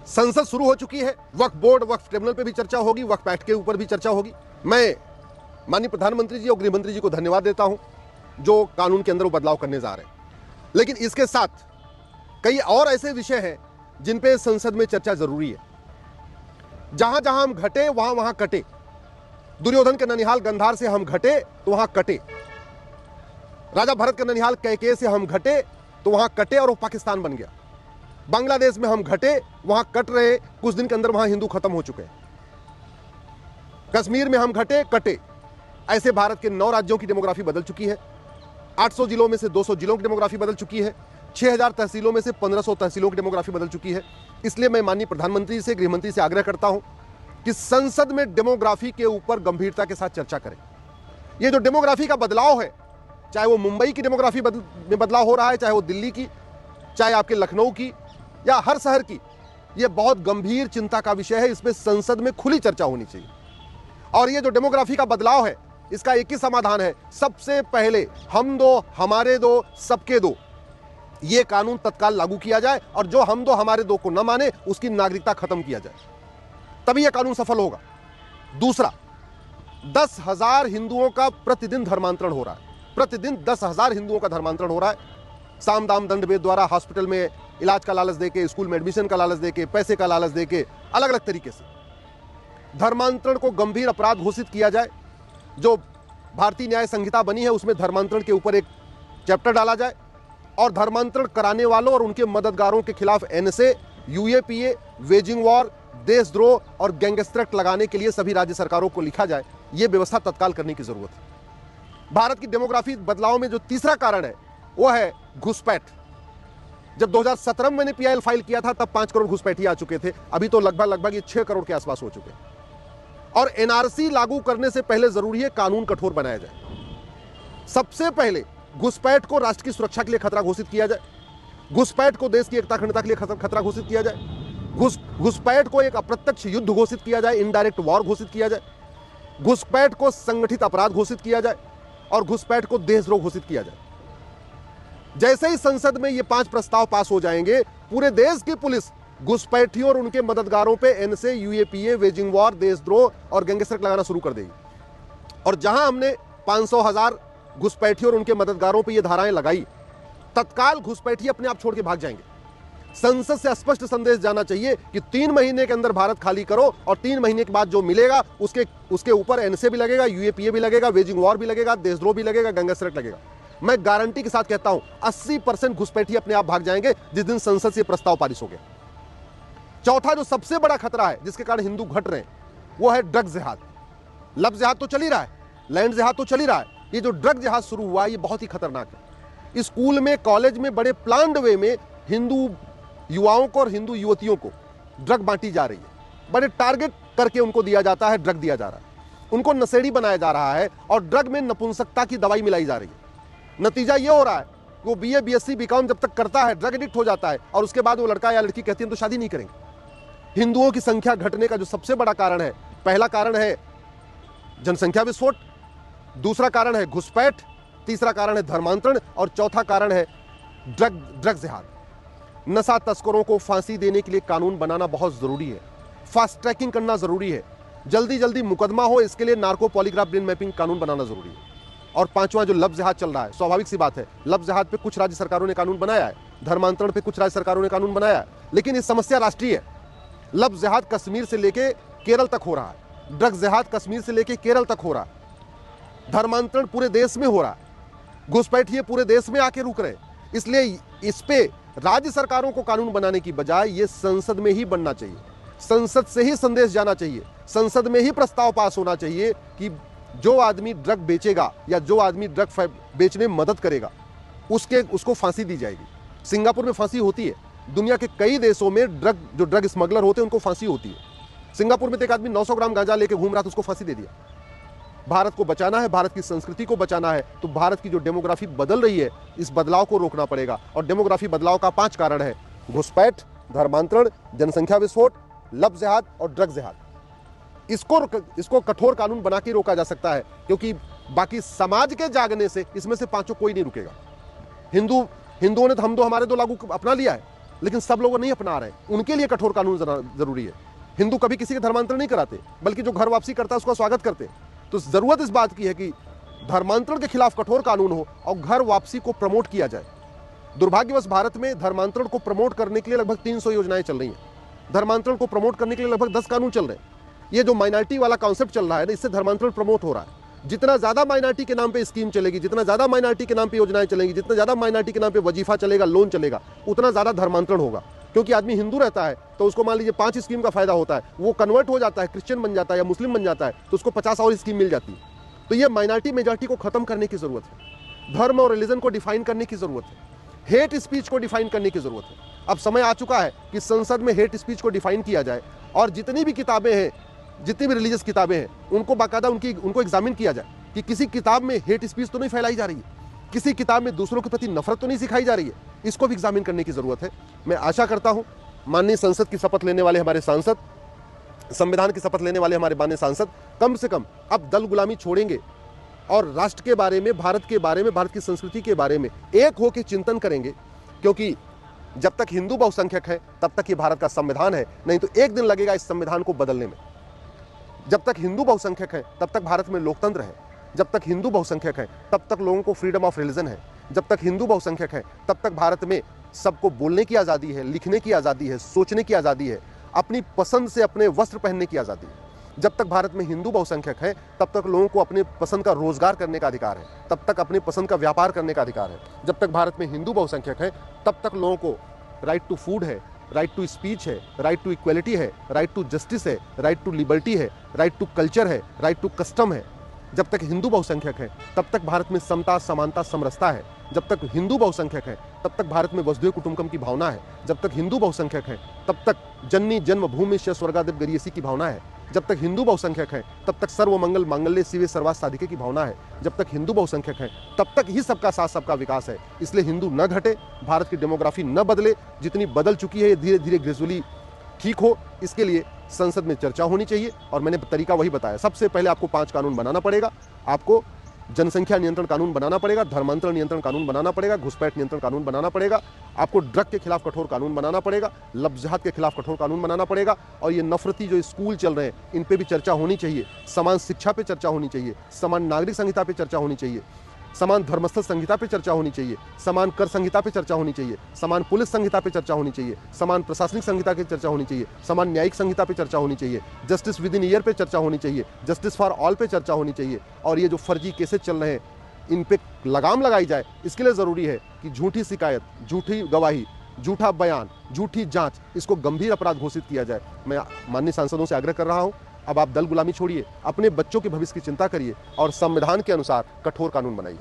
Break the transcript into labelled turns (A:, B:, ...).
A: संसद शुरू हो चुकी है, वक्फ बोर्ड, वक्फ ट्रिब्यूनल पे भी चर्चा होगी, वक्फ एक्ट के ऊपर भी चर्चा होगी। मैं माननीय प्रधानमंत्री जी और गृह मंत्री जी को धन्यवाद देता हूं जो कानून के अंदर वो बदलाव करने जा रहे हैं। लेकिन इसके साथ कई और ऐसे विषय हैं जिन पे संसद में चर्चा जरूरी है। जहां जहां हम घटे वहां वहां कटे। दुर्योधन के ननिहाल गंधार से हम घटे तो वहां कटे, राजा भरत के ननिहाल कैकेय से हम घटे तो वहां कटे और वो पाकिस्तान बन गया। बांग्लादेश में हम घटे, वहां कट रहे, कुछ दिन के अंदर वहां हिंदू खत्म हो चुके हैं। कश्मीर में हम घटे कटे। ऐसे भारत के 9 राज्यों की डेमोग्राफी बदल चुकी है। 800 जिलों में से 200 जिलों की डेमोग्राफी बदल चुकी है। 6000 तहसीलों में से 1500 तहसीलों की डेमोग्राफी बदल चुकी है। इसलिए मैं माननीय प्रधानमंत्री से, गृह मंत्री से आग्रह करता हूं कि संसद में डेमोग्राफी के ऊपर गंभीरता के साथ चर्चा करें। यह जो डेमोग्राफी का बदलाव है, चाहे वो मुंबई की डेमोग्राफी में बदलाव हो रहा है, चाहे वो दिल्ली की, चाहे आपके लखनऊ की या हर शहर की, यह बहुत गंभीर चिंता का विषय है। इसमें संसद में खुली चर्चा होनी चाहिए। और ये जो डेमोग्राफी का बदलाव है, इसका एक ही समाधान है। सबसे पहले हम दो हमारे दो सबके दो, यह कानून तत्काल लागू किया जाए और जो हम दो हमारे दो को न माने उसकी नागरिकता खत्म किया जाए, तभी यह कानून सफल होगा। दूसरा, 10,000 हिंदुओं का प्रतिदिन धर्मांतरण हो रहा है। प्रतिदिन 10,000 हिंदुओं का धर्मांतरण हो रहा है। साम दाम दंड भेद द्वारा हॉस्पिटल में इलाज का लालच देके, स्कूल में एडमिशन का लालच देके, पैसे का लालच देके, अलग अलग तरीके से धर्मांतरण को गंभीर अपराध घोषित किया जाए। जो भारतीय न्याय संहिता बनी है उसमें धर्मांतरण के ऊपर एक चैप्टर डाला जाए और धर्मांतरण कराने वालों और उनके मददगारों के खिलाफ एनएसए, यूएपीए, वेजिंग वॉर, देशद्रोह और गैंगस्टर एक्ट लगाने के लिए सभी राज्य सरकारों को लिखा जाए। यह व्यवस्था तत्काल करने की जरूरत है। भारत की डेमोग्राफी बदलाव में जो तीसरा कारण है वो है घुसपैठ। जब 2017 में मैंने पीआईएल फाइल किया था तब 5 करोड़ घुसपैठी आ चुके थे। अभी तो लगभग ये 6 करोड़ के आसपास हो चुके हैं। और एनआरसी लागू करने से पहले जरूरी है कानून कठोर बनाया जाए। सबसे पहले घुसपैठ को राष्ट्र की सुरक्षा के लिए खतरा घोषित किया जाए। घुसपैठ को देश की एकता अखंडता के लिए खतरा घोषित किया जाए। घुसपैठ को एक अप्रत्यक्ष युद्ध घोषित किया जाए, इनडायरेक्ट वॉर घोषित किया जाए। घुसपैठ को संगठित अपराध घोषित किया जाए और घुसपैठ को देशद्रोह घोषित किया जाए। जैसे ही संसद में ये 5 प्रस्ताव पास हो जाएंगे, पूरे देश की पुलिस घुसपैठियों और उनके मददगारों पे एनएसए, यूएपीए, वेजिंग वॉर, देशद्रोह और गैंगस्टर एक्ट लगाना शुरू कर देगी। और जहां हमने 500,000 घुसपैठियों और उनके मददगारों पे ये धाराएं लगाई, तत्काल घुसपैठी अपने आप छोड़ के भाग जाएंगे। संसद से स्पष्ट संदेश जाना चाहिए कि 3 महीने के अंदर भारत खाली करो और 3 महीने के बाद जो मिलेगा उसके ऊपर एनएसए भी लगेगा, यूएपीए भी लगेगा, वेजिंग वॉर भी लगेगा, देशद्रोह भी लगेगा, गैंगस्टर एक्ट लगेगा। मैं गारंटी के साथ कहता हूं 80% घुसपैठी अपने आप भाग जाएंगे जिस दिन संसद से प्रस्ताव पारित हो गया। चौथा जो सबसे बड़ा खतरा है जिसके कारण हिंदू घट रहे हैं वो है ड्रग जिहाद। लव जिहाद तो चल ही रहा है, लैंड जिहाद तो चल ही रहा है। ये जो ड्रग जिहाद शुरू हुआ ये बहुत ही खतरनाक है। स्कूल में, कॉलेज में बड़े प्लान्ड वे में हिंदू युवाओं को और हिंदू युवतियों को ड्रग बांटी जा रही है। बड़े टारगेट करके उनको दिया जाता है, ड्रग दिया जा रहा है, उनको नशेड़ी बनाया जा रहा है और ड्रग में नपुंसकता की दवाई मिलाई जा रही है। नतीजा ये हो रहा है वो बीए, बीएससी, बीकॉम जब तक करता है ड्रग एडिक्ट हो जाता है और उसके बाद वो लड़का या लड़की कहती है तो शादी नहीं करेंगे। हिंदुओं की संख्या घटने का जो सबसे बड़ा कारण है, पहला कारण है जनसंख्या विस्फोट, दूसरा कारण है घुसपैठ, तीसरा कारण है धर्मांतरण और चौथा कारण है ड्रग जिहाद। नशा तस्करों को फांसी देने के लिए कानून बनाना बहुत जरूरी है। फास्ट ट्रैकिंग करना जरूरी है। जल्दी जल्दी मुकदमा हो इसके लिए नार्को पॉलीग्राफ ब्रेन मैपिंग कानून बनाना जरूरी है। और पांचवा जो लव जिहाद चल रहा है, स्वाभाविक सी बात है, लव जिहाद पे कुछ राज्य सरकारों ने कानून बनाया है, धर्मांतरण पे कुछ राज्य सरकारों ने कानून बनाया है, लेकिन ये समस्या राष्ट्रीय है। लव जिहाद कश्मीर से लेके केरल तक हो रहा है, ड्रग जिहाद कश्मीर से लेके केरल तक हो रहा है, धर्मांतरण पूरे देश में हो रहा है, घुसपैठिए पूरे देश में आके रुक रहे। इसलिए इस पे राज्य सरकारों को कानून बनाने की बजाय ये संसद में ही बनना चाहिए। संसद से ही संदेश जाना चाहिए, संसद में ही प्रस्ताव पास होना चाहिए कि जो आदमी ड्रग बेचेगा या जो आदमी ड्रग बेचने में मदद करेगा उसको फांसी दी जाएगी। सिंगापुर में फांसी होती है, दुनिया के कई देशों में जो ड्रग स्मगलर होते हैं उनको फांसी होती है। सिंगापुर में तो एक आदमी 900 ग्राम गांजा लेके घूम रहा था, उसको फांसी दे दिया। भारत को बचाना है, भारत की संस्कृति को बचाना है, तो भारत की जो डेमोग्राफी बदल रही है इस बदलाव को रोकना पड़ेगा। और डेमोग्राफी बदलाव का 5 कारण है: घुसपैठ, धर्मांतरण, जनसंख्या विस्फोट, लव जिहाद और ड्रग जिहाद। इसको कठोर कानून बना के रोका जा सकता है, क्योंकि बाकी समाज के जागने से इसमें से 5 कोई नहीं रुकेगा। हिंदुओं ने तो हम दो हमारे दो लागू अपना लिया है, लेकिन सब लोग नहीं अपना रहे, उनके लिए कठोर कानून जरूरी है। हिंदू कभी किसी के धर्मांतरण नहीं कराते, बल्कि जो घर वापसी करता है उसका स्वागत करते। तो जरूरत इस बात की है कि धर्मांतरण के खिलाफ कठोर कानून हो और घर वापसी को प्रमोट किया जाए। दुर्भाग्यवश भारत में धर्मांतरण को प्रमोट करने के लिए लगभग 300 योजनाएं चल रही हैं। धर्मांतरण को प्रमोट करने के लिए लगभग 10 कानून चल रहे हैं। ये जो माइनॉरिटी वाला कॉन्सेप्ट चल रहा है ना, इससे धर्मांतरण प्रमोट हो रहा है। जितना ज्यादा माइनॉरिटी के नाम पे स्कीम चलेगी, जितना ज्यादा माइनॉरिटी के नाम पे योजनाएं चलेंगी, जितना ज्यादा माइनॉरिटी के नाम पे वजीफा चलेगा, लोन चलेगा, उतना ज्यादा धर्मांतरण होगा। क्योंकि आदमी हिंदू रहता है तो उसको मान लीजिए 5 स्कीम का फायदा होता है, वो कन्वर्ट हो जाता है, क्रिश्चियन बन जाता है या मुस्लिम बन जाता है, तो उसको 50 और स्कीम मिल जाती है। तो ये माइनॉरिटी मेजॉरिटी को खत्म करने की जरूरत है। धर्म और रिलीजन को डिफाइन करने की जरूरत है। हेट स्पीच को डिफाइन करने की जरूरत है। अब समय आ चुका है कि संसद में हेट स्पीच को डिफाइन किया जाए और जितनी भी किताबें हैं, जितनी भी रिलीजियस किताबें हैं, उनको बाकायदा उनको एग्जामिन किया जाए कि किसी किताब में हेट स्पीच तो नहीं फैलाई जा रही है, किसी किताब में दूसरों के प्रति नफरत तो नहीं सिखाई जा रही है। इसको भी एग्जामिन करने की जरूरत है। मैं आशा करता हूं माननीय संसद की शपथ लेने वाले हमारे सांसद, संविधान की शपथ लेने वाले हमारे माननीय सांसद कम से कम अब दल गुलामी छोड़ेंगे और राष्ट्र के बारे में, भारत के बारे में, भारत की संस्कृति के बारे में एक होकर चिंतन करेंगे। क्योंकि जब तक हिंदू बहुसंख्यक है तब तक ये भारत का संविधान है, नहीं तो एक दिन लगेगा इस संविधान को बदलने में। जब तक हिंदू बहुसंख्यक है तब तक भारत में लोकतंत्र है। जब तक हिंदू बहुसंख्यक है तब तक लोगों को फ्रीडम ऑफ रिलीजन है। जब तक हिंदू बहुसंख्यक है तब तक भारत में सबको बोलने की आज़ादी है, लिखने की आज़ादी है, सोचने की आज़ादी है, अपनी पसंद से अपने वस्त्र पहनने की आज़ादी है। जब तक भारत में हिंदू बहुसंख्यक है तब तक लोगों को अपने पसंद का रोजगार करने का अधिकार है, तब तक अपनी पसंद का व्यापार करने का अधिकार है। जब तक भारत में हिंदू बहुसंख्यक है तब तक लोगों को राइट टू फूड है, राइट टू स्पीच है, राइट टू इक्वलिटी है, राइट टू जस्टिस है, राइट टू लिबर्टी है, राइट टू कल्चर है, राइट टू कस्टम है। जब तक हिंदू बहुसंख्यक है तब तक भारत में समता, समानता, समरसता है। जब तक हिंदू बहुसंख्यक है तब तक भारत में वसुधैव कुटुंबकम की भावना है। जब तक हिंदू बहुसंख्यक है तब तक जननी जन्मभूमि स्वर्गादेव गरियसी की भावना है। जब तक हिंदू बहुसंख्यक है तब तक सर्वमंगल मांगल्य शिवे सर्वार्थ साधिके की भावना है। जब तक हिंदू बहुसंख्यक है तब तक ही सबका साथ, सबका विकास है। इसलिए हिंदू न घटे, भारत की डेमोग्राफी न बदले, जितनी बदल चुकी है ये धीरे धीरे ग्रेजुअली ठीक हो, इसके लिए संसद में चर्चा होनी चाहिए। और मैंने तरीका वही बताया। सबसे पहले आपको 5 कानून बनाना पड़ेगा। आपको जनसंख्या नियंत्रण कानून बनाना पड़ेगा, धर्मांतरण नियंत्रण कानून बनाना पड़ेगा, घुसपैठ नियंत्रण कानून बनाना पड़ेगा, आपको ड्रग के खिलाफ कठोर कानून बनाना पड़ेगा, लफ्ज़ के खिलाफ कठोर कानून बनाना पड़ेगा। और ये नफरती जो स्कूल चल रहे हैं इन पे भी चर्चा होनी चाहिए। समान शिक्षा पे चर्चा होनी चाहिए, समान नागरिक संहिता पे चर्चा होनी चाहिए, समान धर्मस्थल संहिता पे चर्चा होनी चाहिए, समान कर संहिता पे चर्चा होनी चाहिए, समान पुलिस संहिता पे चर्चा होनी चाहिए, समान प्रशासनिक संहिता की चर्चा होनी चाहिए, समान न्यायिक संहिता पे चर्चा होनी चाहिए, जस्टिस विद इन ईयर पे चर्चा होनी चाहिए, जस्टिस फॉर ऑल पे चर्चा होनी चाहिए। और ये जो फर्जी केसेस चल रहे हैं इन पे लगाम लगाई जाए। इसके लिए ज़रूरी है कि झूठी शिकायत, झूठी गवाही, झूठा बयान, झूठी जांच, इसको गंभीर अपराध घोषित किया जाए। मैं माननीय सांसदों से आग्रह कर रहा हूं, अब आप दल गुलामी छोड़िए, अपने बच्चों के भविष्य की चिंता करिए और संविधान के अनुसार कठोर कानून बनाइए।